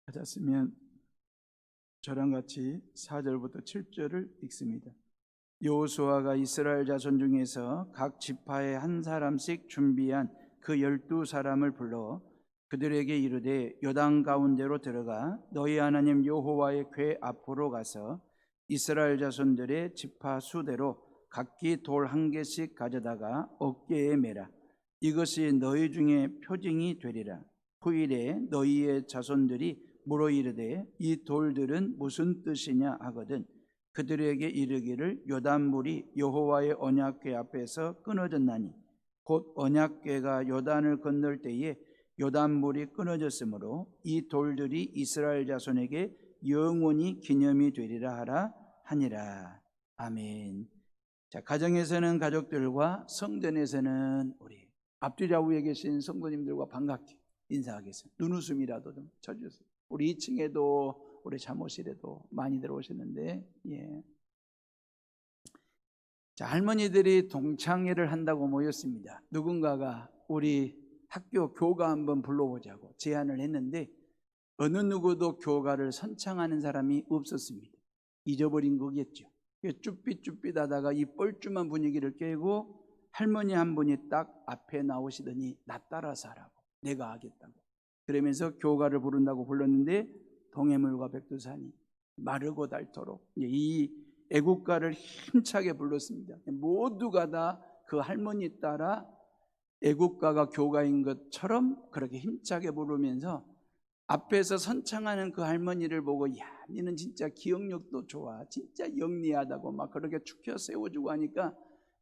찾았으면 저랑 같이 4절부터 7절을 읽습니다. 여호수아가 이스라엘 자손 중에서 각 지파에 한 사람씩 준비한 그 12사람을 불러 그들에게 이르되 요단 가운데로 들어가 너희 하나님 여호와의 궤 앞으로 가서 이스라엘 자손들의 지파 수대로 각기 돌 한 개씩 가져다가 어깨에 매라. 이것이 너희 중에 표징이 되리라. 후일에 너희의 자손들이 물어 이르되 이 돌들은 무슨 뜻이냐 하거든 그들에게 이르기를 요단물이 여호와의 언약궤 앞에서 끊어졌나니 곧 언약궤가 요단을 건널 때에 요단물이 끊어졌으므로 이 돌들이 이스라엘 자손에게 영원히 기념이 되리라 하라 하니라. 아멘. 자, 가정에서는 가족들과, 성전에서는 우리 앞뒤 좌우에 계신 성도님들과 반갑게 인사하겠습니다. 눈웃음이라도 좀 쳐주세요. 우리 2층에도 우리 잠옷실에도 많이들 오셨는데, 자, 할머니들이 동창회를 한다고 모였습니다. 누군가가 우리 학교 교가 한번 불러보자고 제안을 했는데 어느 누구도 교가를 선창하는 사람이 없었습니다. 잊어버린 거겠죠. 쭈삣쭈삣하다가 이 뻘쭘한 분위기를 깨고 할머니 한 분이 딱 앞에 나오시더니 나 따라서 하라고, 내가 하겠다고 그러면서 교가를 부른다고 불렀는데 동해물과 백두산이 마르고 닳도록 이 애국가를 힘차게 불렀습니다. 모두가 다 그 할머니 따라 애국가가 교가인 것처럼 그렇게 힘차게 부르면서 앞에서 선창하는 그 할머니를 보고 야, 너는 진짜 기억력도 좋아, 진짜 영리하다고 막 그렇게 축혀 세워주고 하니까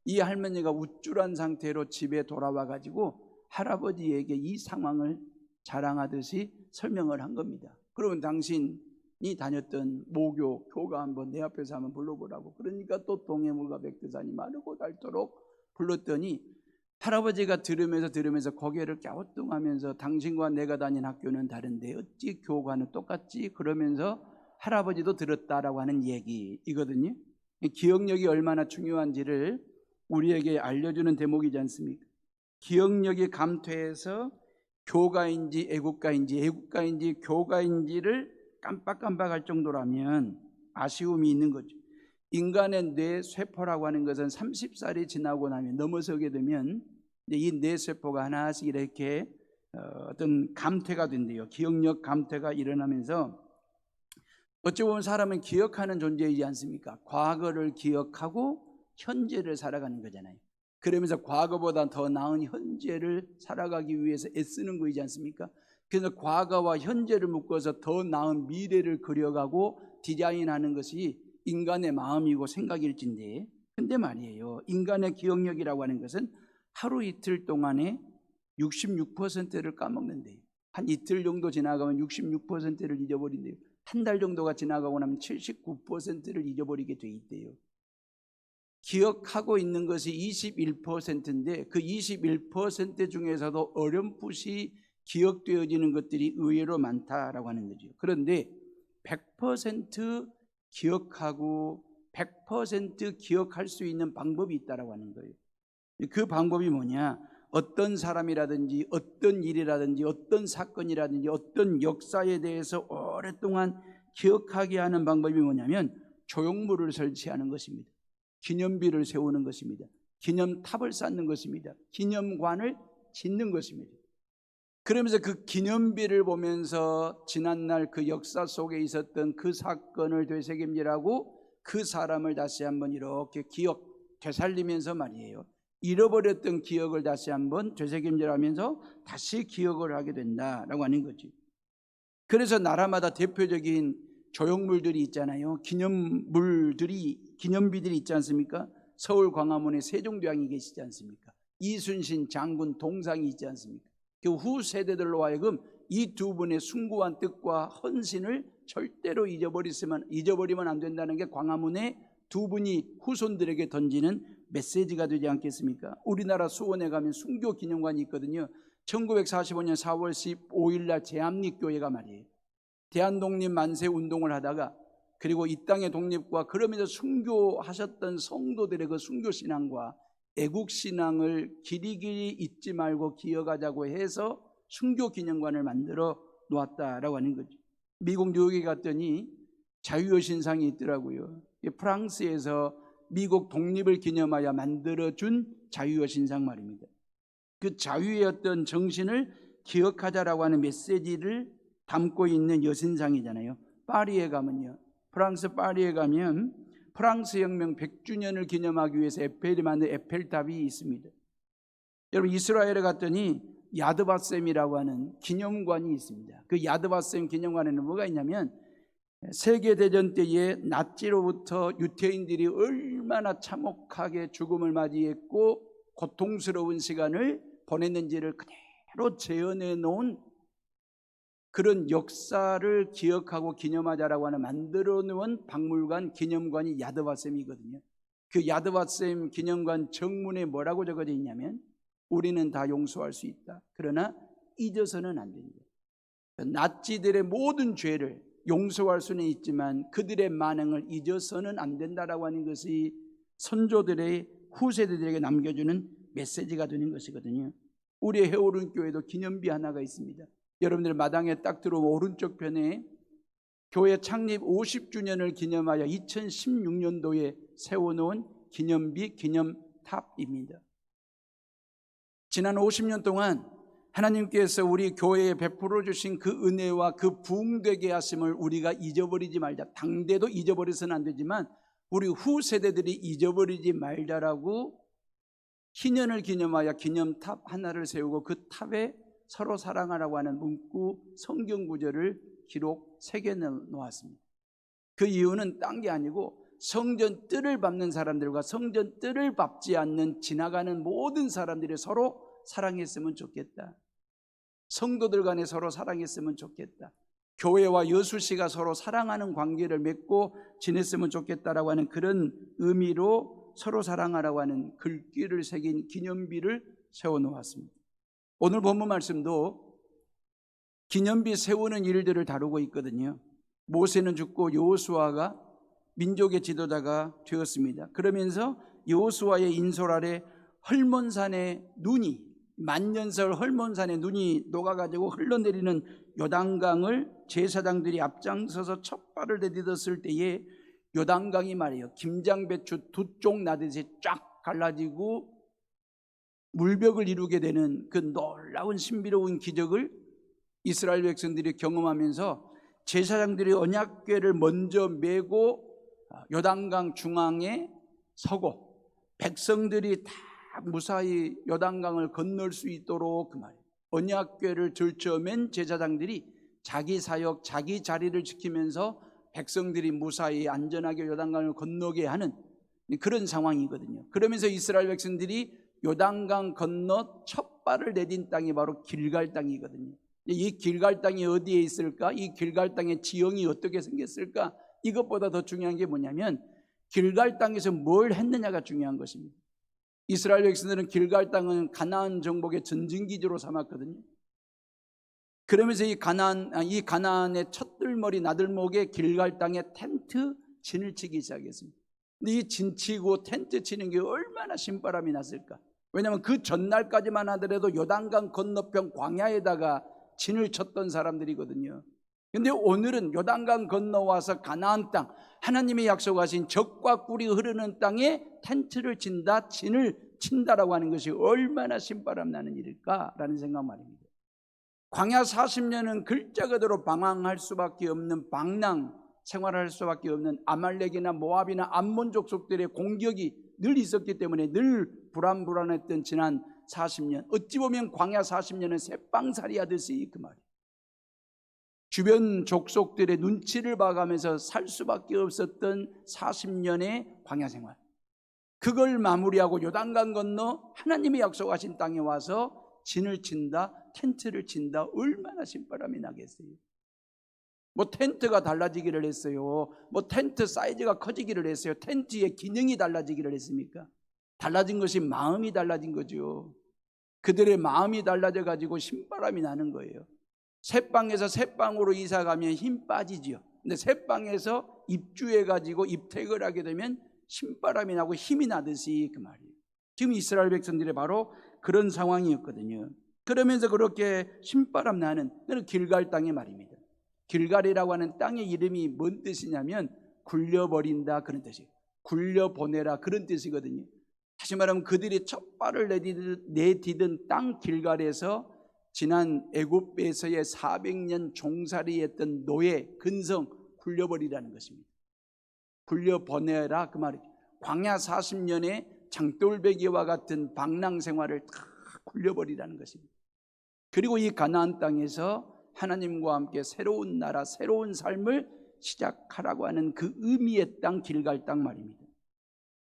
이 할머니가 우쭐한 상태로 집에 돌아와 가지고 할아버지에게 이 상황을 자랑하듯이 설명을 한 겁니다. 그러면 당신이 다녔던 모교 교가 한번 내 앞에서 한번 불러보라고. 그러니까 또 동해물과 백두산이 마르고 닳도록 불렀더니 할아버지가 들으면서 고개를 갸우뚱하면서 당신과 내가 다닌 학교는 다른데 어찌 교과는 똑같지? 그러면서 할아버지도 들었다라고 하는 얘기이거든요. 기억력이 얼마나 중요한지를 우리에게 알려주는 대목이지 않습니까? 기억력이 감퇴해서 교가인지 애국가인지 교가인지를 깜빡깜빡할 정도라면 아쉬움이 있는 거죠. 인간의 뇌세포라고 하는 것은 30살이 지나고 나면 넘어서게 되면 이 뇌세포가 하나씩 이렇게 어떤 감퇴가 된대요. 기억력 감퇴가 일어나면서 어찌 보면 사람은 기억하는 존재이지 않습니까? 과거를 기억하고 현재를 살아가는 거잖아요. 그러면서 과거보다 더 나은 현재를 살아가기 위해서 애쓰는 거이지 않습니까? 그래서 과거와 현재를 묶어서 더 나은 미래를 그려가고 디자인하는 것이 인간의 마음이고 생각일진데, 근데 말이에요, 인간의 기억력이라고 하는 것은 하루 이틀 동안에 66%를 까먹는데요. 한 이틀 정도 지나가면 66%를 잊어버린대요. 한 달 정도가 지나가고 나면 79%를 잊어버리게 돼 있대요. 기억하고 있는 것이 21%인데 그 21% 중에서도 어렴풋이 기억되어지는 것들이 의외로 많다라고 하는 거죠. 그런데 100% 기억하고 100% 기억할 수 있는 방법이 있다라고 하는 거예요. 그 방법이 뭐냐? 어떤 사람이라든지 어떤 일이라든지 어떤 사건이라든지 어떤 역사에 대해서 오랫동안 기억하게 하는 방법이 뭐냐면 조형물을 설치하는 것입니다. 기념비를 세우는 것입니다. 기념탑을 쌓는 것입니다. 기념관을 짓는 것입니다. 그러면서 그 기념비를 보면서 지난날 그 역사 속에 있었던 그 사건을 되새김질하고 그 사람을 다시 한번 이렇게 되살리면서 말이에요, 잃어버렸던 기억을 다시 한번 되새김질하면서 다시 기억을 하게 된다라고 하는 거지. 그래서 나라마다 대표적인 조형물들이 있잖아요. 기념비들이 있지 않습니까? 서울 광화문에 세종대왕이 계시지 않습니까? 이순신 장군 동상이 있지 않습니까? 그 후 세대들로 하여금 이 두 분의 숭고한 뜻과 헌신을 절대로 잊어버리면 안 된다는 게 광화문에 두 분이 후손들에게 던지는 메시지가 되지 않겠습니까? 우리나라 수원에 가면 순교 기념관이 있거든요. 1945년 4월 15일 날 제암리교회가 말이에요, 대한독립 만세 운동을 하다가 그리고 이 땅의 독립과 그러면서 순교하셨던 성도들의 그 순교신앙과 애국신앙을 길이길이 잊지 말고 기억하자고 해서 순교기념관을 만들어 놓았다라고 하는 거죠. 미국 뉴욕에 갔더니 자유의 신상이 있더라고요. 프랑스에서 미국 독립을 기념하여 만들어준 자유의 신상 말입니다. 그 자유의 어떤 정신을 기억하자라고 하는 메시지를 담고 있는 여신상이잖아요. 파리에 가면요, 프랑스 파리에 가면 프랑스 혁명 100주년을 기념하기 위해서 에펠이 만든 에펠탑이 있습니다. 여러분, 이스라엘에 갔더니 야드바셈이라고 하는 기념관이 있습니다. 그 야드바셈 기념관에는 뭐가 있냐면, 세계대전 때에 나치로부터 유태인들이 얼마나 참혹하게 죽음을 맞이했고 고통스러운 시간을 보냈는지를 그대로 재현해 놓은 그런 역사를 기억하고 기념하자라고 하는 만들어 놓은 박물관 기념관이 야드바셈이거든요. 그 야드바셈 기념관 정문에 뭐라고 적어져 있냐면, 우리는 다 용서할 수 있다, 그러나 잊어서는 안 된다. 나치들의 모든 죄를 용서할 수는 있지만 그들의 만행을 잊어서는 안 된다라고 하는 것이 선조들의 후세대들에게 남겨주는 메시지가 되는 것이거든요. 우리의 해오른 교회도 기념비 하나가 있습니다. 여러분들 마당에 딱 들어오면 오른쪽 편에 교회 창립 50주년을 기념하여 2016년도에 세워놓은 기념비 기념탑입니다. 지난 50년 동안 하나님께서 우리 교회에 베풀어 주신 그 은혜와 그 부흥되게 하심을 우리가 잊어버리지 말자. 당대도 잊어버려서는 안 되지만 우리 후세대들이 잊어버리지 말자라고 희년을 기념하여 기념탑 하나를 세우고 그 탑에 서로 사랑하라고 하는 문구 성경 구절을 기록 새겨 놓았습니다. 그 이유는 딴 게 아니고 성전 뜰을 밟는 사람들과 성전 뜰을 밟지 않는 지나가는 모든 사람들이 서로 사랑했으면 좋겠다. 성도들 간에 서로 사랑했으면 좋겠다. 교회와 여수시가 서로 사랑하는 관계를 맺고 지냈으면 좋겠다라고 하는 그런 의미로 서로 사랑하라고 하는 글귀를 새긴 기념비를 세워놓았습니다. 오늘 본문 말씀도 기념비 세우는 일들을 다루고 있거든요. 모세는 죽고 여호수아가 민족의 지도자가 되었습니다. 그러면서 여호수아의 인솔 아래 헐몬산의 눈이, 만년설 헐몬산의 눈이 녹아가지고 흘러내리는 요단강을 제사장들이 앞장서서 첫 발을 내딛었을 때에 요단강이 말이에요, 김장배추 두 쪽 나듯이 쫙 갈라지고 물벽을 이루게 되는 그 놀라운 신비로운 기적을 이스라엘 백성들이 경험하면서 제사장들이 언약궤를 먼저 메고 요단강 중앙에 서고 백성들이 다 무사히 요단강을 건널 수 있도록 그 말이에요, 언약궤를 들쳐맨 제사장들이 자기 사역, 자기 자리를 지키면서 백성들이 무사히 안전하게 요단강을 건너게 하는 그런 상황이거든요. 그러면서 이스라엘 백성들이 요단강 건너 첫 발을 내딘 땅이 바로 길갈 땅이거든요. 이 길갈 땅이 어디에 있을까? 이 길갈 땅의 지형이 어떻게 생겼을까? 이것보다 더 중요한 게 뭐냐면 길갈 땅에서 뭘 했느냐가 중요한 것입니다. 이스라엘 백성들은 길갈 땅은 가나안 정복의 전진기지로 삼았거든요. 그러면서 이 가나안의 첫들머리 나들목에 길갈 땅에 텐트 진을 치기 시작했습니다. 근데 이 진 치고 텐트 치는 게 얼마나 신바람이 났을까? 왜냐하면 그 전날까지만 하더라도 요단강 건너편 광야에다가 진을 쳤던 사람들이거든요. 근데 오늘은 요단강 건너와서 가나안 땅, 하나님이 약속하신 젖과 꿀이 흐르는 땅에 텐트를 친다, 진을 친다라고 하는 것이 얼마나 신바람 나는 일일까라는 생각 말입니다. 광야 40년은 글자 그대로 방황할 수밖에 없는 방랑 생활할 수밖에 없는 아말렉이나 모압이나 암몬 족속들의 공격이 늘 있었기 때문에 늘 불안했던 지난 40년, 어찌 보면 광야 40년은 새빵살이 하듯이 그 말이에요. 주변 족속들의 눈치를 봐가면서 살 수밖에 없었던 40년의 광야 생활, 그걸 마무리하고 요단강 건너 하나님이 약속하신 땅에 와서 진을 친다, 텐트를 친다. 얼마나 신바람이 나겠어요. 뭐 텐트가 달라지기를 했어요. 뭐 텐트 사이즈가 커지기를 했어요. 텐트의 기능이 달라지기를 했습니까? 달라진 것이 마음이 달라진 거죠. 그들의 마음이 달라져 가지고 신바람이 나는 거예요. 새빵에서 새빵으로 이사 가면 힘 빠지죠. 근데 새빵에서 입주해 가지고 입택을 하게 되면 신바람이 나고 힘이 나듯이 그 말이에요. 지금 이스라엘 백성들이 바로 그런 상황이었거든요. 그러면서 그렇게 신바람 나는 길갈 땅의 말입니다. 길갈이라고 하는 땅의 이름이 뭔 뜻이냐면 굴려버린다 그런 뜻이에요. 굴려보내라 그런 뜻이거든요. 다시 말하면 그들이 첫 발을 내디딘 땅 길갈에서 지난 애굽에서의 400년 종살이했던 노예 근성 굴려버리라는 것입니다. 굴려보내라 그 말이죠. 광야 40년의 장돌배기와 같은 방랑 생활을 다 굴려버리라는 것입니다. 그리고 이 가나안 땅에서 하나님과 함께 새로운 나라, 새로운 삶을 시작하라고 하는 그 의미의 땅, 길갈 땅 말입니다.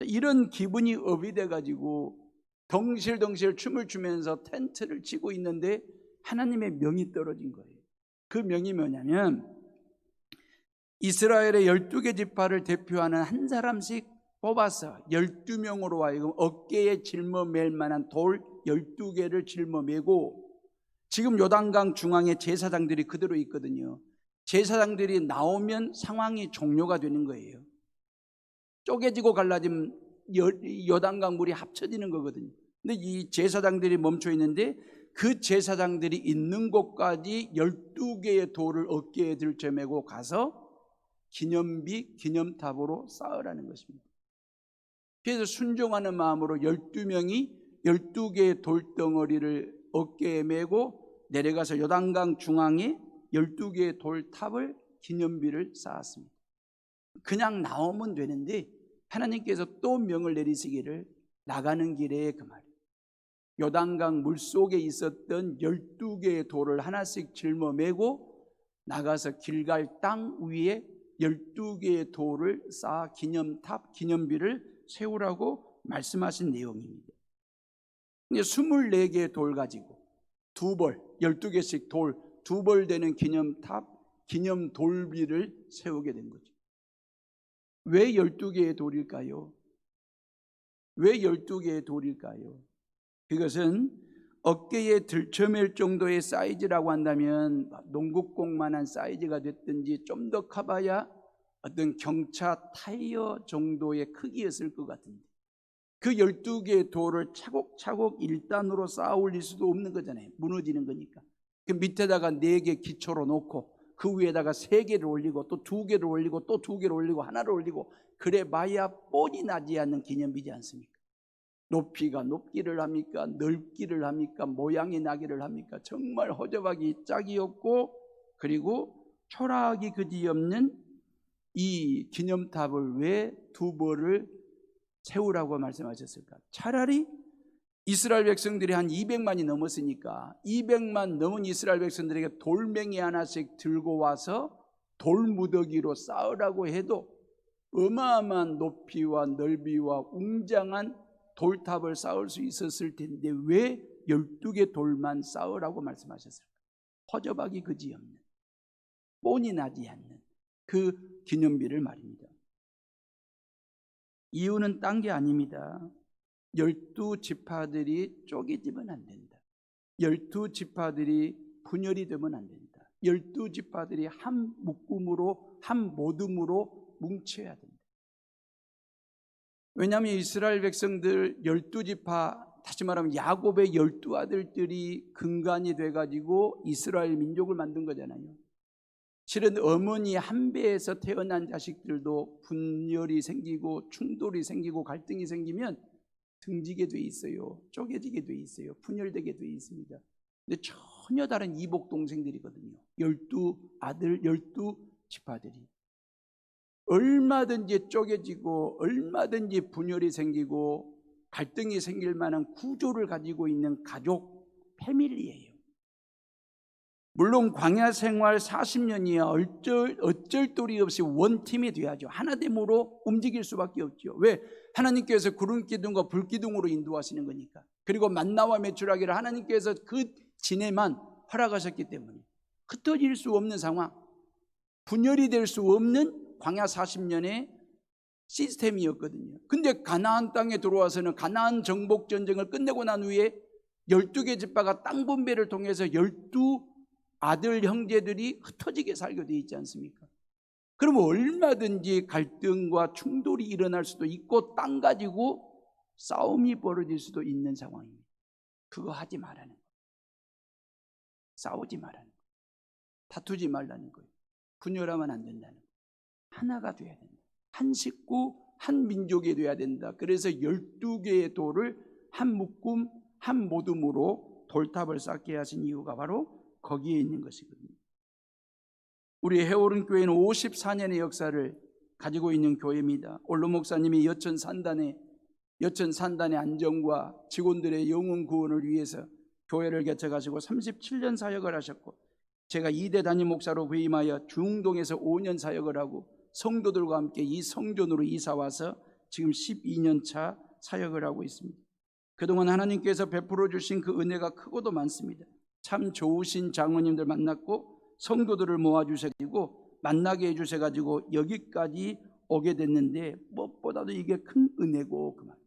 이런 기분이 업이 돼가지고 덩실덩실 춤을 추면서 텐트를 치고 있는데 하나님의 명이 떨어진 거예요. 그 명이 뭐냐면 이스라엘의 12개 지파를 대표하는 한 사람씩 뽑아서 12명으로 하여금 어깨에 짊어맬 만한 돌 12개를 짊어매고, 지금 요단강 중앙에 제사장들이 그대로 있거든요. 제사장들이 나오면 상황이 종료가 되는 거예요. 쪼개지고 갈라지면 요단강 물이 합쳐지는 거거든요. 근데 이 제사장들이 멈춰 있는데 그 제사장들이 있는 곳까지 12개의 돌을 어깨에 들쳐매고 가서 기념비, 기념탑으로 쌓으라는 것입니다. 그래서 순종하는 마음으로 12명이 12개의 돌덩어리를 어깨에 메고 내려가서 요단강 중앙에 12개의 돌탑을, 기념비를 쌓았습니다. 그냥 나오면 되는데 하나님께서 또 명을 내리시기를 나가는 길에 그 말이에요. 요단강 물속에 있었던 12개의 돌을 하나씩 짊어매고 나가서 길갈 땅 위에 12개의 돌을 쌓아 기념탑, 기념비를 세우라고 말씀하신 내용입니다. 24개의 돌 가지고 두 벌, 12개씩 돌, 두 벌 되는 기념탑, 기념 돌비를 세우게 된 거죠. 왜 12개의 돌일까요? 왜 12개의 돌일까요? 그것은 어깨에 들쳐맬 정도의 사이즈라고 한다면 농구공만한 사이즈가 됐든지 좀 더 커봐야 어떤 경차 타이어 정도의 크기였을 것 같은데, 그 12개의 돌을 차곡차곡 1단으로 쌓아 올릴 수도 없는 거잖아요. 무너지는 거니까. 그 밑에다가 4개 기초로 놓고 그 위에다가 3개를 올리고 또 2개를 올리고 또 2개를 올리고 하나를 올리고, 그래 봐야 뻔히 나지 않는 기념비지 않습니까? 높이가 높기를 합니까? 넓기를 합니까? 모양이 나기를 합니까? 정말 허접하기 짝이 없고, 그리고 초라하기 그지없는 이 기념탑을 왜 두 벌을 세우라고 말씀하셨을까? 차라리 이스라엘 백성들이 한 200만이 넘었으니까 200만 넘은 이스라엘 백성들에게 돌멩이 하나씩 들고 와서 돌무더기로 쌓으라고 해도 어마어마한 높이와 넓이와 웅장한 돌탑을 쌓을 수 있었을 텐데 왜 12개 돌만 쌓으라고 말씀하셨을까? 허접하기 그지없는, 뻔히 나지 않는 그 기념비를 말입니다. 이유는 딴 게 아닙니다. 12지파들이 쪼개지면 안 된다. 12지파들이 분열이 되면 안 된다. 12지파들이 한 묶음으로, 한 모듬으로 뭉쳐야 된다. 왜냐하면 이스라엘 백성들 12지파, 다시 말하면 야곱의 12아들들이 근간이 돼가지고 이스라엘 민족을 만든 거잖아요. 실은 어머니 한 배에서 태어난 자식들도 분열이 생기고 충돌이 생기고 갈등이 생기면 등지게 돼 있어요. 쪼개지게 돼 있어요. 분열되게 돼 있습니다. 근데 전혀 다른 이복 동생들이거든요. 12아들, 12지파들이 얼마든지 쪼개지고 얼마든지 분열이 생기고 갈등이 생길 만한 구조를 가지고 있는 가족, 패밀리예요. 물론 광야 생활 40년이야 어쩔 도리 없이 원팀이 돼야죠. 하나됨으로 움직일 수밖에 없죠. 왜? 하나님께서 구름 기둥과 불 기둥으로 인도하시는 거니까. 그리고 만나와 메추라기를 하나님께서 그 진에만 허락하셨기 때문에 흩어질 수 없는 상황, 분열이 될 수 없는 광야 40년의 시스템이었거든요. 근데 가나안 땅에 들어와서는 가나안 정복 전쟁을 끝내고 난 후에 12개 지파가 땅 분배를 통해서 12아들 형제들이 흩어지게 살게 되어 있지 않습니까? 그러면 얼마든지 갈등과 충돌이 일어날 수도 있고 땅 가지고 싸움이 벌어질 수도 있는 상황입니다. 그거 하지 말라는 거예요. 싸우지 말라는 거예요. 다투지 말라는 거예요. 분열하면 안 된다는 거예요. 하나가 돼야 된다. 한 식구, 한 민족이 돼야 된다. 그래서 12개의 돌을 한 묶음, 한 모둠으로 돌탑을 쌓게 하신 이유가 바로 거기에 있는 것이거든요. 우리 해오른 교회는 54년의 역사를 가지고 있는 교회입니다. 올로 목사님이 여천 산단의 안정과 직원들의 영혼 구원을 위해서 교회를 개척하시고 37년 사역을 하셨고, 제가 2대 담임 목사로 부임하여 중동에서 5년 사역을 하고 성도들과 함께 이 성전으로 이사와서 지금 12년 차 사역을 하고 있습니다. 그동안 하나님께서 베풀어 주신 그 은혜가 크고도 많습니다. 참 좋으신 장로님들 만났고 성도들을 모아주셔가지고 만나게 해주셔가지고 여기까지 오게 됐는데, 무엇보다도 이게 큰 은혜고, 그 말.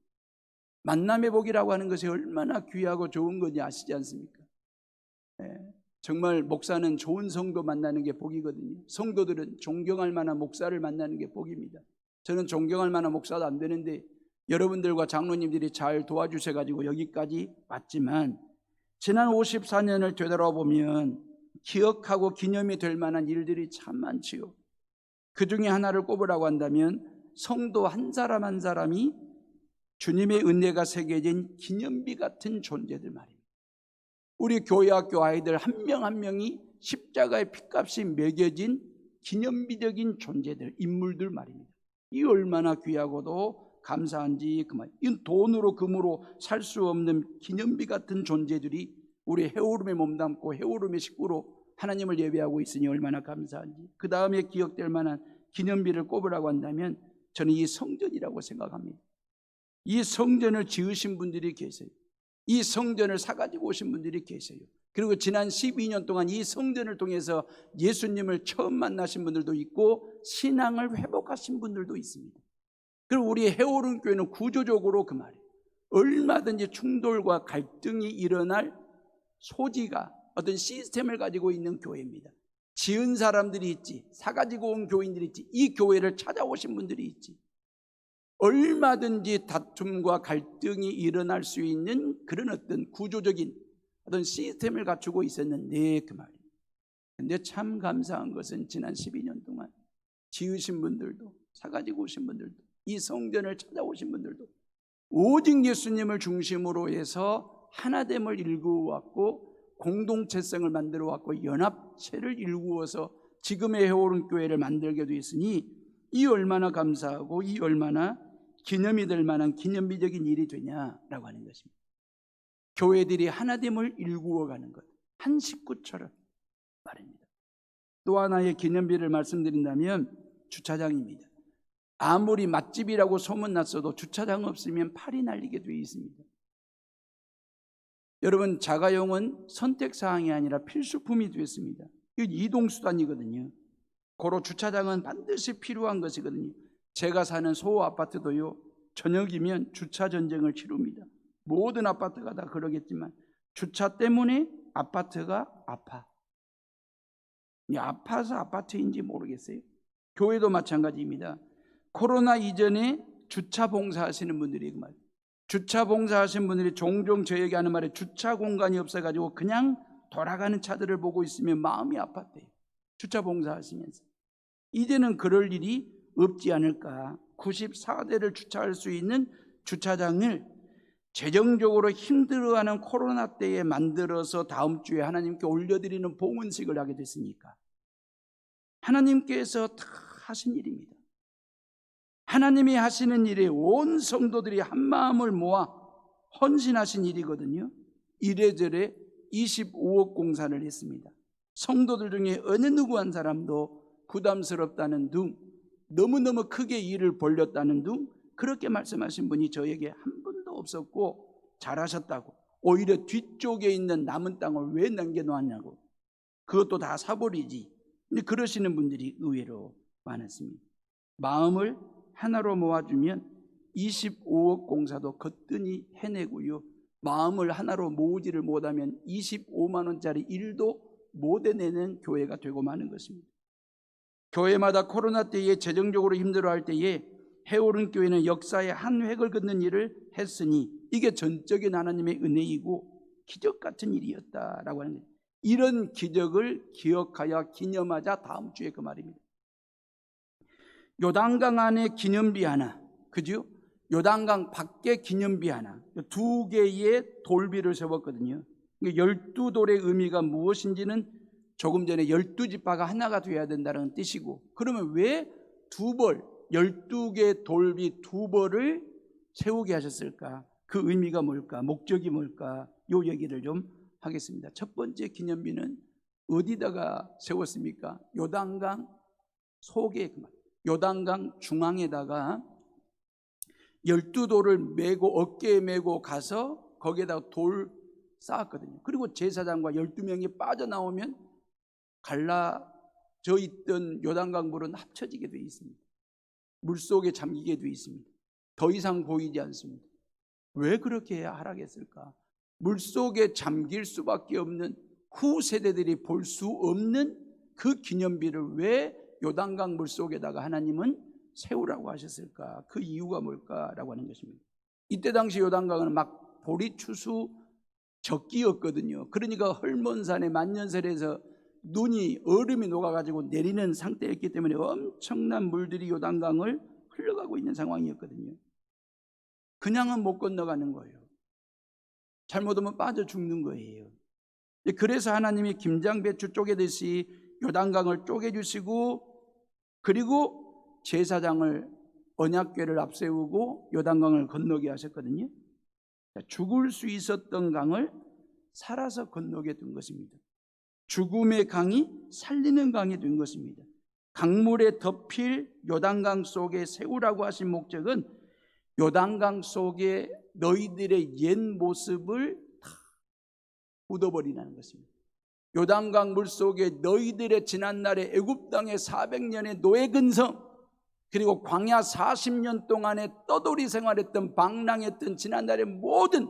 만남의 복이라고 하는 것이 얼마나 귀하고 좋은 건지 아시지 않습니까? 정말 목사는 좋은 성도 만나는 게 복이거든요. 성도들은 존경할 만한 목사를 만나는 게 복입니다. 저는 존경할 만한 목사도 안 되는데 여러분들과 장로님들이 잘 도와주셔가지고 여기까지 왔지만, 지난 54년을 되돌아보면 기억하고 기념이 될 만한 일들이 참 많지요. 그 중에 하나를 꼽으라고 한다면 성도 한 사람 한 사람이 주님의 은혜가 새겨진 기념비 같은 존재들 말입니다. 우리 교회 학교 아이들 한 명 한 명이 십자가의 핏값이 매겨진 기념비적인 존재들, 인물들 말입니다. 이 얼마나 귀하고도 감사한지 그 말. 이 돈으로 금으로 살 수 없는 기념비 같은 존재들이 우리 해오름에 몸담고 해오름의 식구로 하나님을 예배하고 있으니 얼마나 감사한지. 그 다음에 기억될 만한 기념비를 꼽으라고 한다면 저는 이 성전이라고 생각합니다. 이 성전을 지으신 분들이 계세요. 이 성전을 사가지고 오신 분들이 계세요. 그리고 지난 12년 동안 이 성전을 통해서 예수님을 처음 만나신 분들도 있고 신앙을 회복하신 분들도 있습니다. 그리고 우리 해오른 교회는 구조적으로 그 말이에요. 얼마든지 충돌과 갈등이 일어날 소지가, 어떤 시스템을 가지고 있는 교회입니다. 지은 사람들이 있지, 사가지고 온 교인들이 있지, 이 교회를 찾아오신 분들이 있지. 얼마든지 다툼과 갈등이 일어날 수 있는 그런 어떤 구조적인 어떤 시스템을 갖추고 있었는데 그 말이에요. 근데 참 감사한 것은 지난 12년 동안 지으신 분들도, 사가지고 오신 분들도, 이 성전을 찾아오신 분들도 오직 예수님을 중심으로 해서 하나됨을 일구어왔고, 공동체성을 만들어 왔고, 연합체를 일구어서 지금의 해오른 교회를 만들게 되었으니 이 얼마나 감사하고 이 얼마나 기념이 될 만한 기념비적인 일이 되냐라고 하는 것입니다. 교회들이 하나됨을 일구어가는 것, 한 식구처럼 말입니다. 또 하나의 기념비를 말씀드린다면 주차장입니다. 아무리 맛집이라고 소문났어도 주차장 없으면 팔이 날리게 되어 있습니다. 여러분, 자가용은 선택사항이 아니라 필수품이 되었습니다. 이건 이동수단이거든요. 고로 주차장은 반드시 필요한 것이거든요. 제가 사는 소호 아파트도요, 저녁이면 주차 전쟁을 치릅니다. 모든 아파트가 다 그러겠지만 주차 때문에 아파트가 아파. 아파서 아파트인지 모르겠어요. 교회도 마찬가지입니다. 코로나 이전에 주차 봉사하시는 분들이 그 말이에요. 주차 봉사하신 분들이 종종 저에게 하는 말에 주차 공간이 없어가지고 그냥 돌아가는 차들을 보고 있으면 마음이 아팠대요. 주차 봉사하시면서. 이제는 그럴 일이 없지 않을까. 94대를 주차할 수 있는 주차장을 재정적으로 힘들어하는 코로나 때에 만들어서 다음 주에 하나님께 올려드리는 봉헌식을 하게 됐으니까 하나님께서 다 하신 일입니다. 하나님이 하시는 일에 온 성도들이 한 마음을 모아 헌신하신 일이거든요. 이래저래 25억 공사를 했습니다. 성도들 중에 어느 누구 한 사람도 부담스럽다는 둥, 너무너무 크게 일을 벌렸다는 둥, 그렇게 말씀하신 분이 저에게 한 분도 없었고, 잘하셨다고, 오히려 뒤쪽에 있는 남은 땅을 왜 남겨놓았냐고, 그것도 다 사버리지. 근데 그러시는 분들이 의외로 많았습니다. 마음을 하나로 모아주면 25억 공사도 거뜬히 해내고요, 마음을 하나로 모으지를 못하면 25만 원짜리 일도 못 해내는 교회가 되고 마는 것입니다. 교회마다 코로나 때에 재정적으로 힘들어할 때에 해오른 교회는 역사의 한 획을 긋는 일을 했으니 이게 전적인 하나님의 은혜이고 기적 같은 일이었다라고 하는 거예요. 이런 기적을 기억하여 기념하자. 다음 주에 그 말입니다. 요단강 안에 기념비 하나, 그죠? 요단강 밖에 기념비 하나, 두 개의 돌비를 세웠거든요. 12돌의 의미가 무엇인지는 조금 전에 12지파가 하나가 되어야 된다는 뜻이고, 그러면 왜 두 벌, 12개 돌비 두 벌을 세우게 하셨을까? 그 의미가 뭘까? 목적이 뭘까? 요 얘기를 좀 하겠습니다. 첫 번째 기념비는 어디다가 세웠습니까? 요단강 속에, 요단강 중앙에다가 12돌을 메고 어깨에 메고 가서 거기에다가 돌 쌓았거든요. 그리고 제사장과 12명이 빠져나오면 갈라져 있던 요단강 물은 합쳐지게 되어 있습니다. 물속에 잠기게 되어 있습니다. 더 이상 보이지 않습니다. 왜 그렇게 하라겠을까? 물속에 잠길 수밖에 없는 후 세대들이 볼 수 없는 그 기념비를 왜 요단강 물속에다가 하나님은 세우라고 하셨을까? 그 이유가 뭘까라고 하는 것입니다. 이때 당시 요단강은 막 보리추수 적기였거든요. 그러니까 헐몬산의 만년설에서 눈이 얼음이 녹아가지고 내리는 상태였기 때문에 엄청난 물들이 요단강을 흘러가고 있는 상황이었거든요. 그냥은 못 건너가는 거예요. 잘못하면 빠져 죽는 거예요. 그래서 하나님이 김장배추 쪼개듯이 요단강을 쪼개주시고, 그리고 제사장을 언약궤를 앞세우고 요단강을 건너게 하셨거든요. 죽을 수 있었던 강을 살아서 건너게 된 것입니다. 죽음의 강이 살리는 강이 된 것입니다. 강물에 덮일 요단강 속에 세우라고 하신 목적은 요단강 속에 너희들의 옛 모습을 다 묻어버리라는 것입니다. 요단강 물속에 너희들의 지난날의 애굽 땅의 400년의 노예 근성, 그리고 광야 40년 동안에 떠돌이 생활했던 방랑했던 지난날의 모든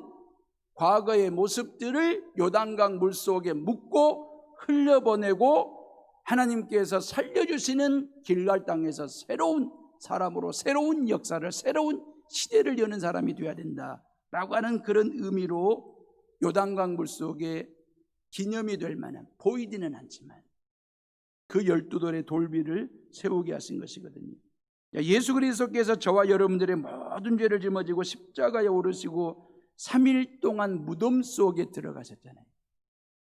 과거의 모습들을 요단강 물속에 묻고 흘려보내고, 하나님께서 살려주시는 길갈 땅에서 새로운 사람으로 새로운 역사를, 새로운 시대를 여는 사람이 되어야 된다라고 하는 그런 의미로 요단강 물속에 기념이 될 만한, 보이지는 않지만 그 12돌의 돌비를 세우게 하신 것이거든요. 예수 그리스도께서 저와 여러분들의 모든 죄를 짊어지고 십자가에 오르시고 3일 동안 무덤 속에 들어가셨잖아요.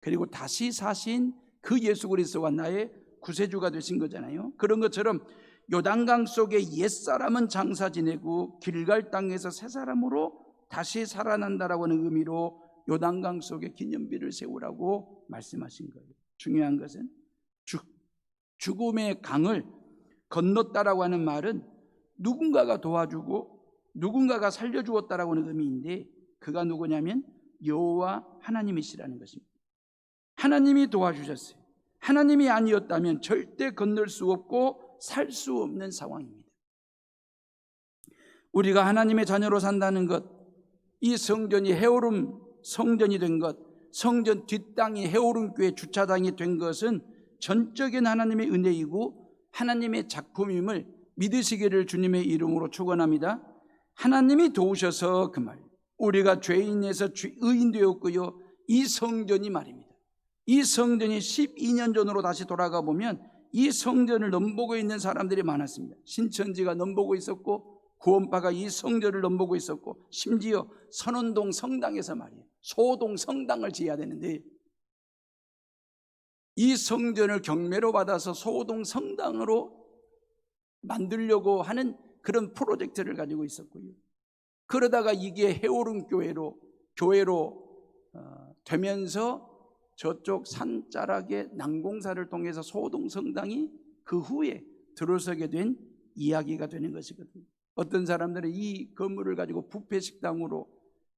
그리고 다시 사신 그 예수 그리스도가 나의 구세주가 되신 거잖아요. 그런 것처럼 요단강 속에 옛사람은 장사 지내고 길갈 땅에서 새 사람으로 다시 살아난다라고 하는 의미로 요단강 속에 기념비를 세우라고 말씀하신 거예요. 중요한 것은 죽음의 강을 건넜다라고 하는 말은 누군가가 도와주고 누군가가 살려주었다라고 하는 의미인데, 그가 누구냐면 여호와 하나님이시라는 것입니다. 하나님이 도와주셨어요. 하나님이 아니었다면 절대 건널 수 없고 살 수 없는 상황입니다. 우리가 하나님의 자녀로 산다는 것, 이 성전이 해오름 성전이 된 것, 성전 뒷땅이 해오름교회 주차장이 된 것은 전적인 하나님의 은혜이고 하나님의 작품임을 믿으시기를 주님의 이름으로 축원합니다. 하나님이 도우셔서 그 말, 우리가 죄인에서 의인 되었고요. 이 성전이 말입니다. 이 성전이 12년 전으로 다시 돌아가 보면 이 성전을 넘보고 있는 사람들이 많았습니다. 신천지가 넘보고 있었고, 구원파가 이 성전을 넘보고 있었고, 심지어 선원동 성당에서 말이에요, 소동 성당을 지어야 되는데 이 성전을 경매로 받아서 소동 성당으로 만들려고 하는 그런 프로젝트를 가지고 있었고요. 그러다가 이게 해오름 교회로 되면서 저쪽 산자락의 난공사를 통해서 소동 성당이 그 후에 들어서게 된 이야기가 되는 것이거든요. 어떤 사람들은 이 건물을 가지고 뷔페 식당으로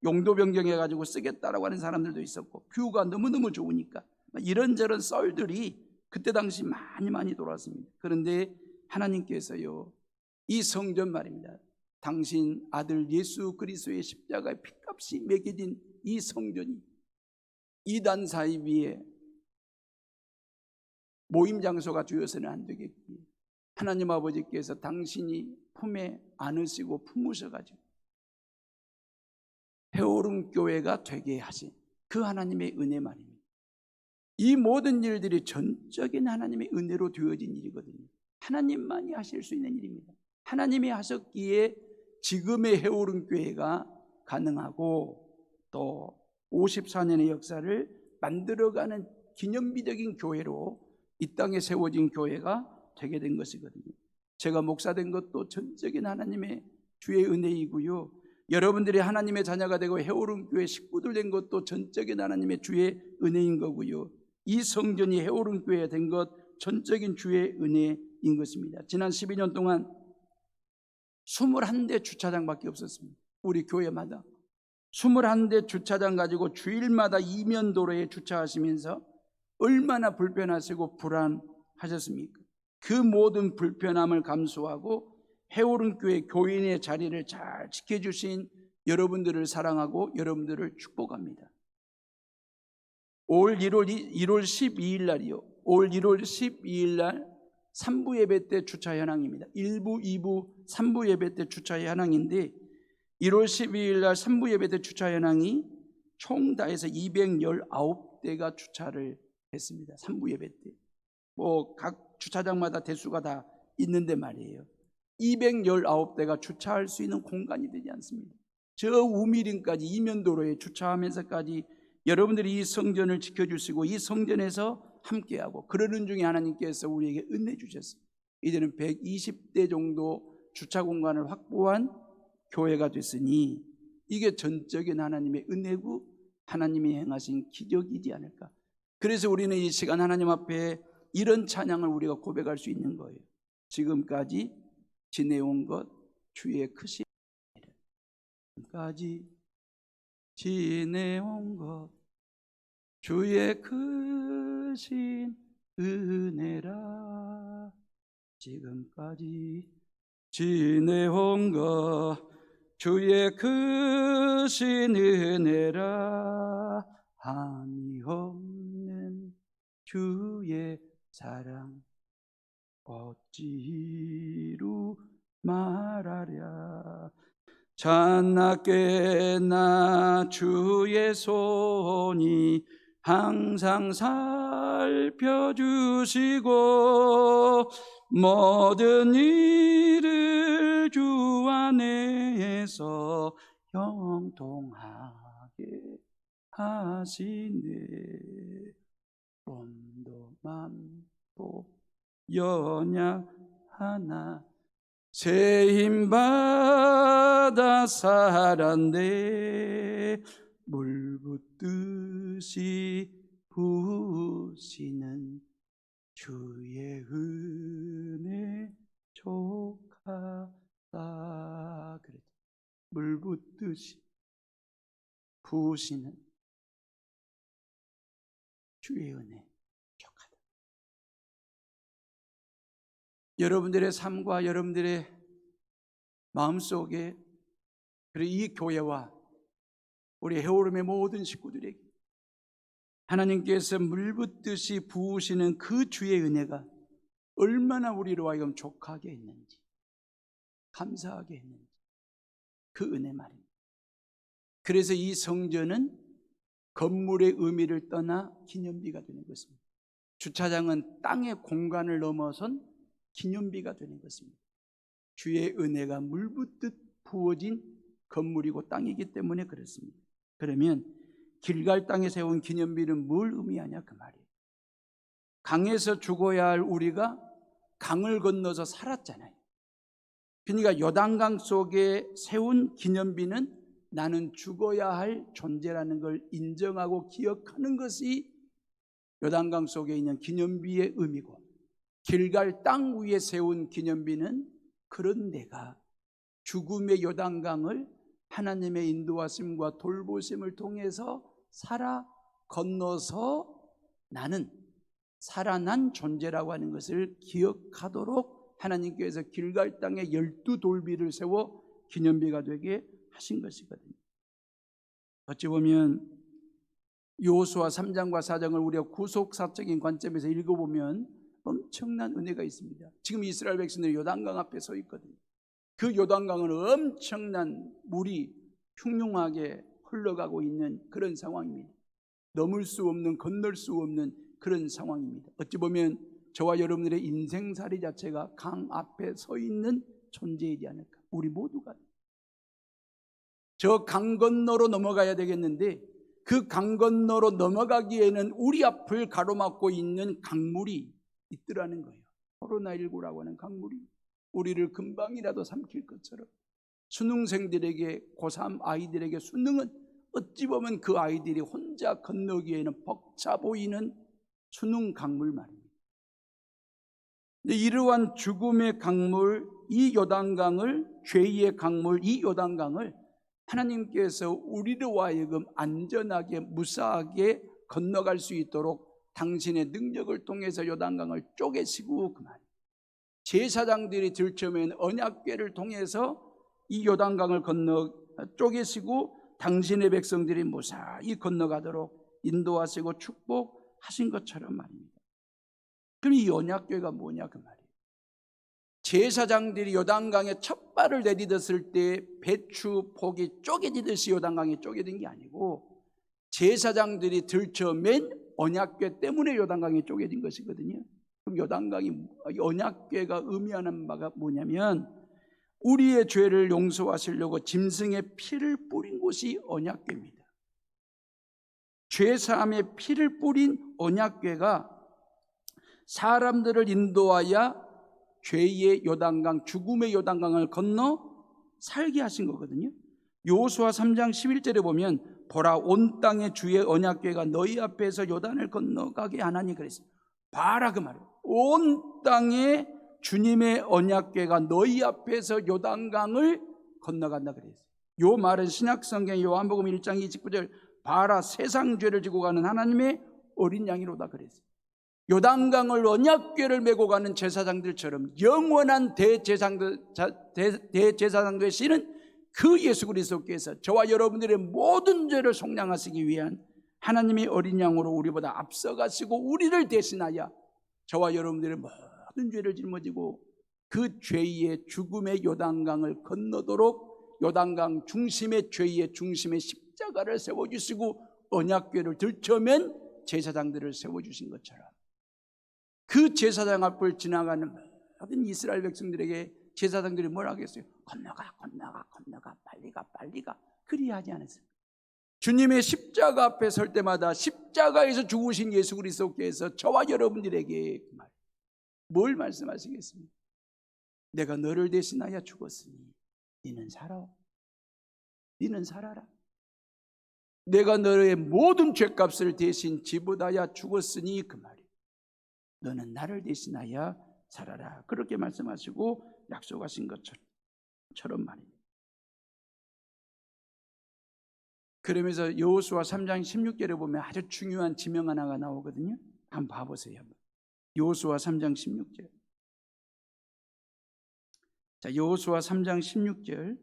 용도 변경해 가지고 쓰겠다라고 하는 사람들도 있었고, 뷰가 너무너무 좋으니까 이런저런 썰들이 그때 당시 많이 돌았습니다. 그런데 하나님께서요, 이 성전 말입니다, 당신 아들 예수 그리스도의 십자가의 피값이 매겨진 이 성전이 이단 사이비의 모임 장소가 되어서는 안 되겠기에 하나님 아버지께서 당신이 품에 안으시고 품으셔가지고 해오름 교회가 되게 하신 그 하나님의 은혜 말입니다. 이 모든 일들이 전적인 하나님의 은혜로 되어진 일이거든요. 하나님만이 하실 수 있는 일입니다. 하나님이 하셨기에 지금의 해오른 교회가 가능하고 또 54년의 역사를 만들어가는 기념비적인 교회로 이 땅에 세워진 교회가 되게 된 것이거든요. 제가 목사된 것도 전적인 하나님의 주의 은혜이고요, 여러분들이 하나님의 자녀가 되고 해오른 교회 식구들 된 것도 전적인 하나님의 주의 은혜인 거고요, 이 성전이 해오른 교회가 된 것 전적인 주의 은혜인 것입니다. 지난 12년 동안 21대 주차장밖에 없었습니다. 우리 교회마다 21대 주차장 가지고 주일마다 이면도로에 주차하시면서 얼마나 불편하시고 불안하셨습니까? 그 모든 불편함을 감수하고 해오른 교회 교인의 자리를 잘 지켜주신 여러분들을 사랑하고 여러분들을 축복합니다. 올 1월 12일 날이요, 올 1월 12일 날 3부 예배 때 주차 현황입니다. 1부, 2부, 3부 예배 때 주차 현황인데 1월 12일 날 3부 예배 때 주차 현황이 총 다 해서 219대가 주차를 했습니다. 3부 예배 때. 각 주차장마다 대수가 다 있는데 말이에요. 219대가 주차할 수 있는 공간이 되지 않습니다. 저 우미림까지 이면도로에 주차하면서까지 여러분들이 이 성전을 지켜주시고 이 성전에서 함께하고 그러는 중에 하나님께서 우리에게 은혜 주셨어요. 이제는 120대 정도 주차 공간을 확보한 교회가 됐으니 이게 전적인 하나님의 은혜고 하나님이 행하신 기적이지 않을까. 그래서 우리는 이 시간 하나님 앞에 이런 찬양을 우리가 고백할 수 있는 거예요. 지금까지 지내온 것 주의 크신 은혜, 지금까지 지내온 것 주의 크신 은혜라. 지금까지 지내온 것 주의 크신 은혜라. 한이 없는 주의 사랑 어찌로 말하랴. 잔나깨나 주의 손이 항상 살펴주시고 모든 일을 주 안에서 형통하게 하시네. 몸도 맘도 연약 하나 새 힘 받아 살았네. 물 붓듯이 부으시는 주의 은혜 족하다. 그랬죠. 물 붓듯이 부으시는 주의 은혜 족하다. 여러분들의 삶과 여러분들의 마음속에, 그리고 이 교회와 우리 해오름의 모든 식구들에게 하나님께서 물붓듯이 부으시는 그 주의 은혜가 얼마나 우리로 하여금 족하게 했는지, 감사하게 했는지, 그 은혜 말입니다. 그래서 이 성전은 건물의 의미를 떠나 기념비가 되는 것입니다. 주차장은 땅의 공간을 넘어선 기념비가 되는 것입니다. 주의 은혜가 물붓듯 부어진 건물이고 땅이기 때문에 그렇습니다. 그러면 길갈 땅에 세운 기념비는 뭘 의미하냐 그 말이에요. 강에서 죽어야 할 우리가 강을 건너서 살았잖아요. 그러니까 요단강 속에 세운 기념비는 나는 죽어야 할 존재라는 걸 인정하고 기억하는 것이 요단강 속에 있는 기념비의 의미고, 길갈 땅 위에 세운 기념비는 그런 내가 죽음의 요단강을 하나님의 인도하심과 돌보심을 통해서 살아 건너서 나는 살아난 존재라고 하는 것을 기억하도록 하나님께서 길갈 땅에 12돌비를 세워 기념비가 되게 하신 것이거든요. 어찌 보면 여호수아 3장과 4장을 우리가 구속사적인 관점에서 읽어보면 엄청난 은혜가 있습니다. 지금 이스라엘 백성들이 요단강 앞에 서 있거든요. 그 요단강은 엄청난 물이 흉흉하게 흘러가고 있는 그런 상황입니다. 넘을 수 없는, 건널 수 없는 그런 상황입니다. 어찌 보면 저와 여러분들의 인생살이 자체가 강 앞에 서 있는 존재이지 않을까. 우리 모두가 저 강 건너로 넘어가야 되겠는데 그 강 건너로 넘어가기에는 우리 앞을 가로막고 있는 강물이 있더라는 거예요. 코로나19라고 하는 강물이 우리를 금방이라도 삼킬 것처럼 수능생들에게 고3 아이들에게 수능은 어찌 보면 그 아이들이 혼자 건너기에는 벅차 보이는 수능 강물 말입니다. 이러한 죽음의 강물, 이 요단강을, 죄의 강물, 이 요단강을 하나님께서 우리로 하여금 안전하게 무사하게 건너갈 수 있도록 당신의 능력을 통해서 요단강을 쪼개시고, 그 말이에요. 제사장들이 들쳐맨 언약궤를 통해서 이 요단강을 쪼개시고 당신의 백성들이 무사히 건너가도록 인도하시고 축복하신 것처럼 말입니다. 그럼 이 언약궤가 뭐냐 그 말이에요. 제사장들이 요단강에 첫 발을 내딛었을 때 배추 폭이 쪼개지듯이 요단강에 쪼개진 게 아니고 제사장들이 들쳐맨 언약궤 때문에 요단강이 쪼개진 것이거든요. 그럼 요단강이 언약궤가 의미하는 바가 뭐냐면 우리의 죄를 용서하시려고 짐승의 피를 뿌린 곳이 언약궤입니다. 죄사함의 피를 뿌린 언약궤가 사람들을 인도하여 죄의 요단강, 죽음의 요단강을 건너 살게 하신 거거든요. 여호수아 3장 11절에 보면 보라 온 땅의 주의 언약궤가 너희 앞에서 요단을 건너가게 하나니 그랬어요. 봐라 그 말이에요. 온 땅에 주님의 언약궤가 너희 앞에서 요단강을 건너간다 그랬어요. 요 말은 신약성경 요한복음 1장 29절 봐라 세상 죄를 지고 가는 하나님의 어린 양이로다 그랬어요. 요단강을 언약궤를 메고 가는 제사장들처럼 영원한 대제사장 되시는 그 예수 그리스도께서 저와 여러분들의 모든 죄를 속량하시기 위한 하나님의 어린 양으로 우리보다 앞서가시고 우리를 대신하여 저와 여러분들의 모든 죄를 짊어지고 그 죄의 죽음의 요단강을 건너도록 요단강 중심의 죄의 중심의 십자가를 세워주시고 언약궤를 들쳐맨 제사장들을 세워주신 것처럼 그 제사장 앞을 지나가는 모든 이스라엘 백성들에게 제사장들이 뭐라 하겠어요? 건너가 빨리 가 그리하지 않았습니다. 주님의 십자가 앞에 설 때마다 십자가에서 죽으신 예수 그리스도께서 저와 여러분들에게 뭘 말씀하시겠습니까? 내가 너를 대신하여 죽었으니 너는 살아라. 내가 너의 모든 죄값을 대신 지불하여 죽었으니 그 말이에요. 너는 나를 대신하여 살아라. 그렇게 말씀하시고 약속하신 것처럼 말입니다. 그러면서 여호수아 3장 16절에 보면 아주 중요한 지명 하나가 나오거든요. 한번 봐보세요. 여호수아 3장 16절. 자, 여호수아 3장 16절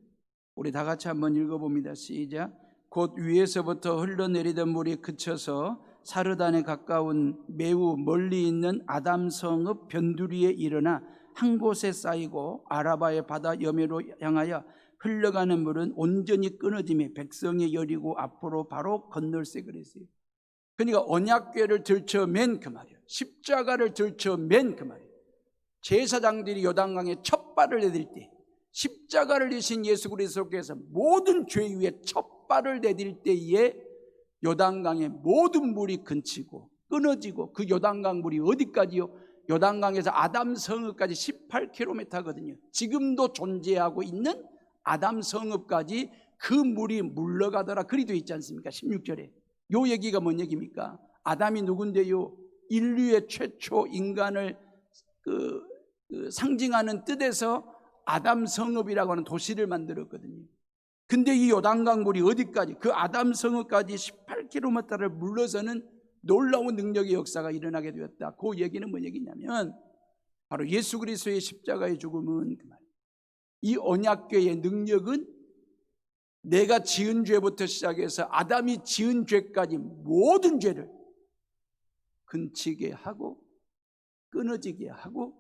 우리 다 같이 한번 읽어봅니다. 시작. 곧 위에서부터 흘러내리던 물이 그쳐서 사르단에 가까운 매우 멀리 있는 아담 성읍 변두리에 일어나 한 곳에 쌓이고 아라바의 바다 여매로 향하여 흘러가는 물은 온전히 끊어지며 백성이 여리고 앞으로 바로 건널세 그랬어요. 그러니까 언약궤를 들쳐맨 그 말이에요. 십자가를 들쳐맨 그 말이에요. 제사장들이 요단강에 첫 발을 내딜 때 십자가를 지신 예수 그리스도께서 모든 죄 위에 첫 발을 내딜 때에 요단강의 모든 물이 근치고 끊어지고 그 요단강 물이 어디까지요? 요단강에서 아담 성읍까지 18km거든요. 지금도 존재하고 있는 아담 성읍까지 그 물이 물러가더라. 그리 되어 있지 않습니까? 16절에. 요 얘기가 뭔 얘기입니까? 아담이 누군데요? 인류의 최초 인간을 상징하는 뜻에서 아담 성읍이라고 하는 도시를 만들었거든요. 근데 이 요단강 물이 어디까지? 그 아담 성읍까지 18km를 물러서는 놀라운 능력의 역사가 일어나게 되었다. 그 얘기는 뭔 얘기냐면 바로 예수 그리스도의 십자가의 죽음은 그 말이에요. 이 언약궤의 능력은 내가 지은 죄부터 시작해서 아담이 지은 죄까지 모든 죄를 근치게 하고 끊어지게 하고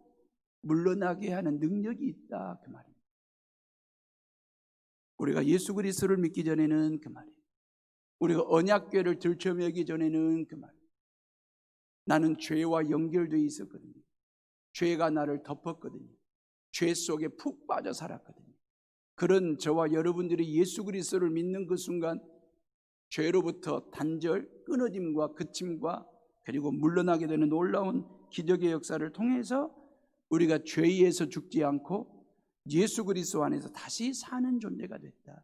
물러나게 하는 능력이 있다 그 말입니다. 우리가 예수 그리스도를 믿기 전에는 그 말이에요. 우리가 언약궤를 들쳐매기 전에는 그 말이에요. 나는 죄와 연결되어 있었거든요. 죄가 나를 덮었거든요. 죄 속에 푹 빠져 살았거든요. 그런 저와 여러분들이 예수 그리스도를 믿는 그 순간 죄로부터 단절, 끊어짐과 그침과 그리고 물러나게 되는 놀라운 기적의 역사를 통해서 우리가 죄에서 죽지 않고 예수 그리스도 안에서 다시 사는 존재가 됐다.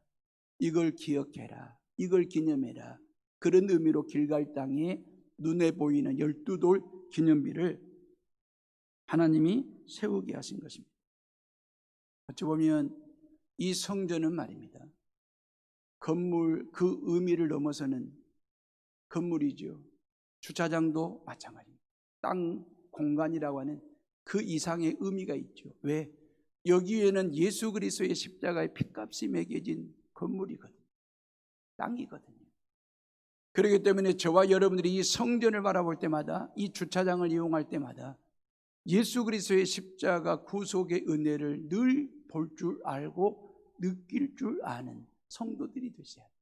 이걸 기억해라. 이걸 기념해라. 그런 의미로 길갈 땅에 눈에 보이는 12돌 기념비를 하나님이 세우게 하신 것입니다. 어찌 보면 이 성전은 말입니다, 건물 그 의미를 넘어서는 건물이죠. 주차장도 마찬가지입니다. 땅 공간이라고 하는 그 이상의 의미가 있죠. 왜? 여기에는 예수 그리스도의 십자가의 핏값이 매겨진 건물이거든요. 땅이거든요. 그렇기 때문에 저와 여러분들이 이 성전을 바라볼 때마다, 이 주차장을 이용할 때마다 예수 그리스도의 십자가 구속의 은혜를 늘 볼 줄 알고 느낄 줄 아는 성도들이 되셔야 돼요.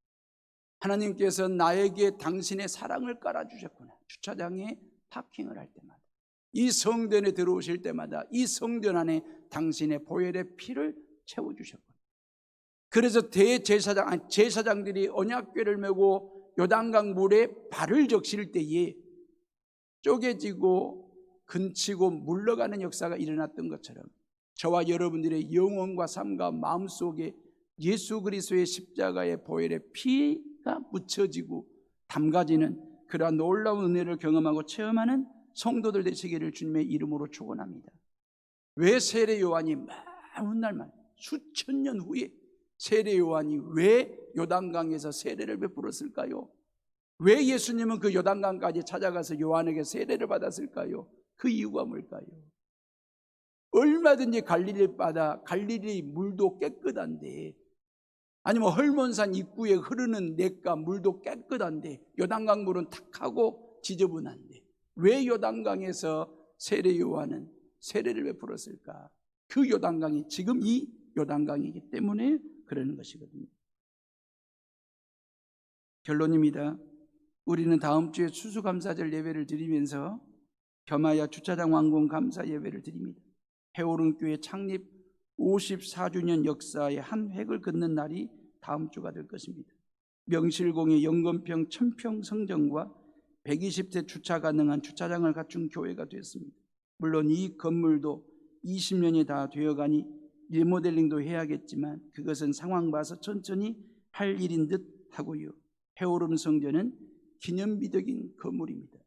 하나님께서 나에게 당신의 사랑을 깔아주셨구나. 주차장에 파킹을 할 때마다, 이 성전에 들어오실 때마다 이 성전 안에 당신의 보혈의 피를 채워주셨구나. 그래서 제사장들이 언약궤를 메고 요단강 물에 발을 적실 때에 쪼개지고 근치고 물러가는 역사가 일어났던 것처럼 저와 여러분들의 영혼과 삶과 마음속에 예수 그리스도의 십자가의 보혈의 피가 묻혀지고 담가지는 그러한 놀라운 은혜를 경험하고 체험하는 성도들 되시기를 주님의 이름으로 축원합니다. 왜 세례 요한이 많은 날만 수천 년 후에 세례 요한이 왜 요단강에서 세례를 베풀었을까요? 왜 예수님은 그 요단강까지 찾아가서 요한에게 세례를 받았을까요? 그 이유가 뭘까요? 얼마든지 갈릴리 바다, 갈릴리 물도 깨끗한데, 아니면 헐몬산 입구에 흐르는 냇가 물도 깨끗한데 요단강 물은 탁하고 지저분한데 왜 요단강에서 세례 요한은 세례를 베풀었을까? 그 요단강이 지금 이 요단강이기 때문에 그러는 것이거든요. 결론입니다. 우리는 다음 주에 추수감사절 예배를 드리면서 겸하여 주차장 완공 감사 예배를 드립니다. 해오른교회 창립 54주년 역사의 한 획을 긋는 날이 다음 주가 될 것입니다. 명실공히 영건평 1000평 성전과 120대 주차 가능한 주차장을 갖춘 교회가 되었습니다. 물론 이 건물도 20년이 다 되어가니 리모델링도 해야겠지만 그것은 상황 봐서 천천히 할 일인 듯 하고요. 해오름 성전은 기념비적인 건물입니다.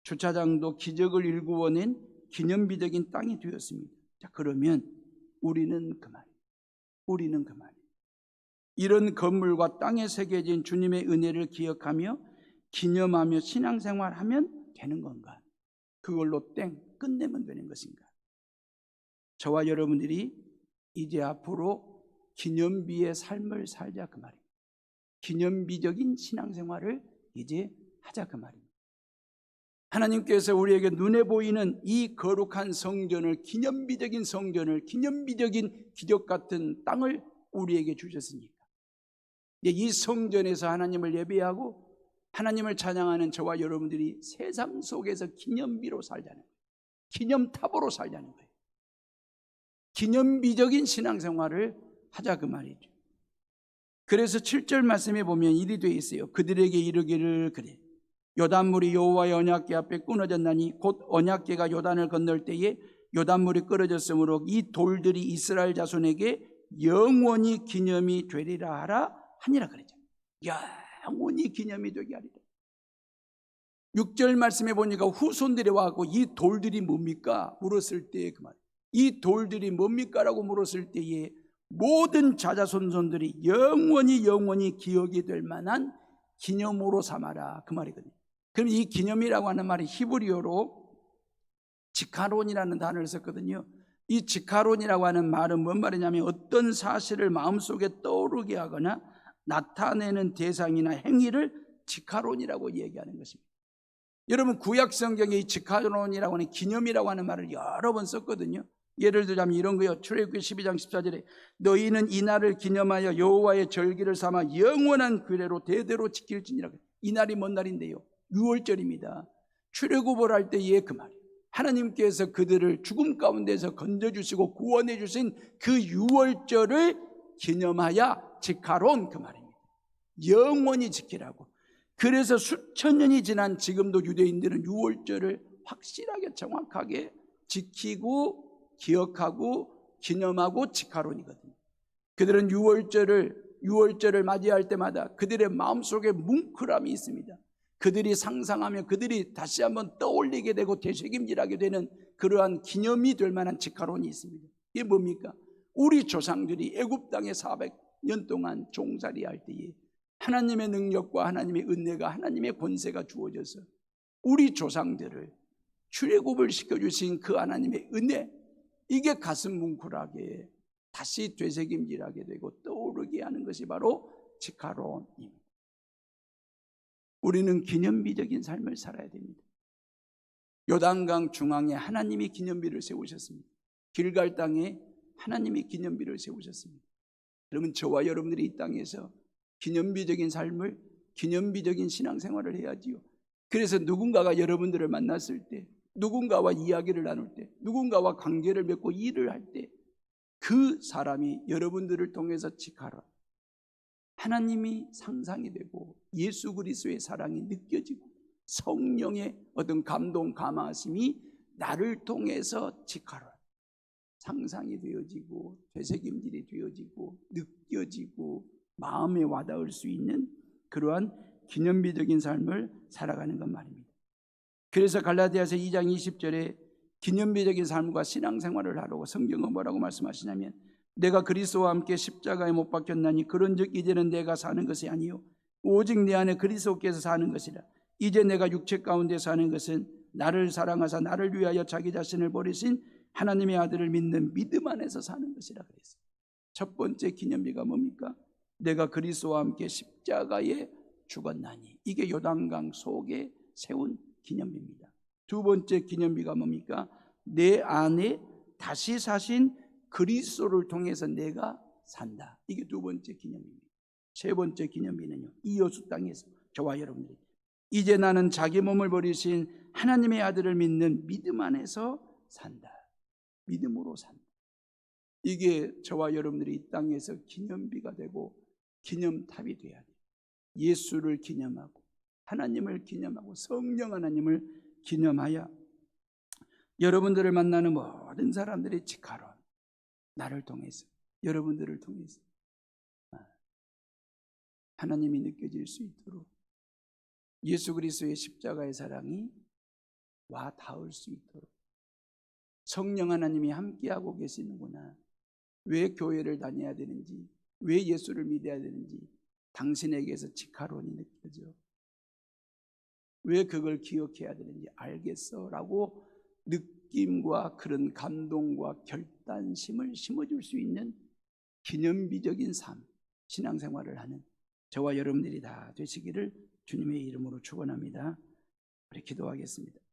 주차장도 기적을 일구어낸 기념비적인 땅이 되었습니다. 자, 그러면 우리는 그 말이에요. 이런 건물과 땅에 새겨진 주님의 은혜를 기억하며 기념하며 신앙생활하면 되는 건가? 그걸로 끝내면 되는 것인가? 저와 여러분들이 이제 앞으로 기념비의 삶을 살자 그 말입니다. 기념비적인 신앙생활을 이제 하자 그 말입니다. 하나님께서 우리에게 눈에 보이는 이 거룩한 성전을, 기념비적인 성전을, 기념비적인 기적 같은 땅을 우리에게 주셨으니까 이 성전에서 하나님을 예배하고 하나님을 찬양하는 저와 여러분들이 세상 속에서 기념비로 살자는 거예요. 기념탑으로 살자는 거예요. 기념비적인 신앙생활을 하자 그 말이죠. 그래서 7절 말씀에 보면 일이 되어 있어요. 그들에게 이르기를 그래 요단물이 여호와의 언약궤 앞에 끊어졌나니 곧 언약궤가 요단을 건널 때에 요단물이 끊어졌으므로 이 돌들이 이스라엘 자손에게 영원히 기념이 되리라 하라 하니라 그랬죠. 영원히 기념이 되게 하리라. 6절 말씀에 보니까 후손들이 와서 이 돌들이 뭡니까? 물었을 때에 그 말. 이 돌들이 뭡니까? 라고 물었을 때에 모든 자자손손들이 영원히 기억이 될 만한 기념으로 삼아라 그 말이거든요. 그럼 이 기념이라고 하는 말이 히브리어로 지카론이라는 단어를 썼거든요. 이 지카론이라고 하는 말은 뭔 말이냐면 어떤 사실을 마음속에 떠오르게 하거나 나타내는 대상이나 행위를 지카론이라고 얘기하는 것입니다. 여러분 구약 성경에 이 지카론이라고 하는 기념이라고 하는 말을 여러 번 썼거든요. 예를 들자면 이런 거요. 출애굽기 12장 14절에 너희는 이 날을 기념하여 여호와의 절기를 삼아 영원한 규례로 대대로 지킬지니라. 이 날이 뭔 날인데요? 6월절입니다. 출애굽을 할 때의 그 말이에요. 하나님께서 그들을 죽음 가운데서 건져주시고 구원해 주신 그 유월절을 기념하여 지카론, 그 말입니다. 영원히 지키라고. 그래서 수천 년이 지난 지금도 유대인들은 유월절을 확실하게 정확하게 지키고 기억하고 기념하고 지카론이거든요. 그들은 유월절을 맞이할 때마다 그들의 마음속에 뭉클함이 있습니다. 그들이 상상하며 그들이 다시 한번 떠올리게 되고 되새김질하게 되는 그러한 기념이 될 만한 지카론이 있습니다. 이게 뭡니까? 우리 조상들이 애굽 땅에 400년 동안 종살이할 때에 하나님의 능력과 하나님의 은혜가, 하나님의 권세가 주어져서 우리 조상들을 출애굽을 시켜주신 그 하나님의 은혜, 이게 가슴 뭉클하게 다시 되새김질하게 되고 떠오르게 하는 것이 바로 지카론입니다. 우리는 기념비적인 삶을 살아야 됩니다. 요단강 중앙에 하나님이 기념비를 세우셨습니다. 길갈 땅에 하나님이 기념비를 세우셨습니다. 그러면 저와 여러분들이 이 땅에서 기념비적인 삶을, 기념비적인 신앙생활을 해야지요. 그래서 누군가가 여러분들을 만났을 때, 누군가와 이야기를 나눌 때, 누군가와 관계를 맺고 일을 할 때 그 사람이 여러분들을 통해서 지카론, 하나님이 상상이 되고 예수 그리스도의 사랑이 느껴지고 성령의 어떤 감동, 감화심이 나를 통해서 지카론, 상상이 되어지고 되새김질이 되어지고 느껴지고 마음에 와닿을 수 있는 그러한 기념비적인 삶을 살아가는 것 말입니다. 그래서 갈라디아서 2장 20절에 기념비적인 삶과 신앙생활을 하라고 성경은 뭐라고 말씀하시냐면, 내가 그리스도와 함께 십자가에 못 박혔나니 그런즉 이제는 내가 사는 것이 아니요 오직 내 안에 그리스도께서 사는 것이라. 이제 내가 육체 가운데 사는 것은 나를 사랑하사 나를 위하여 자기 자신을 버리신 하나님의 아들을 믿는 믿음 안에서 사는 것이라 그랬어요. 첫 번째 기념비가 뭡니까? 내가 그리스도와 함께 십자가에 죽었나니. 이게 요단강 속에 세운 기념비입니다. 두 번째 기념비가 뭡니까? 내 안에 다시 사신 그리스도를 통해서 내가 산다. 이게 두 번째 기념비입니다. 세 번째 기념비는요, 이 여수 땅에서 저와 여러분들이 이제 나는 자기 몸을 버리신 하나님의 아들을 믿는 믿음 안에서 산다. 믿음으로 산다. 이게 저와 여러분들이 이 땅에서 기념비가 되고 기념탑이 돼야 돼요. 예수를 기념하고 하나님을 기념하고 성령 하나님을 기념하여 여러분들을 만나는 모든 사람들의 지카론, 나를 통해서, 여러분들을 통해서 하나님이 느껴질 수 있도록 예수 그리스도의 십자가의 사랑이 와 닿을 수 있도록 성령 하나님이 함께하고 계시는구나. 왜 교회를 다녀야 되는지, 왜 예수를 믿어야 되는지 당신에게서 지카론이 느껴져. 왜 그걸 기억해야 되는지 알겠어 라고 느낌과 그런 감동과 결단심을 심어줄 수 있는 기념비적인 삶, 신앙생활을 하는 저와 여러분들이 다 되시기를 주님의 이름으로 축원합니다. 우리 기도하겠습니다.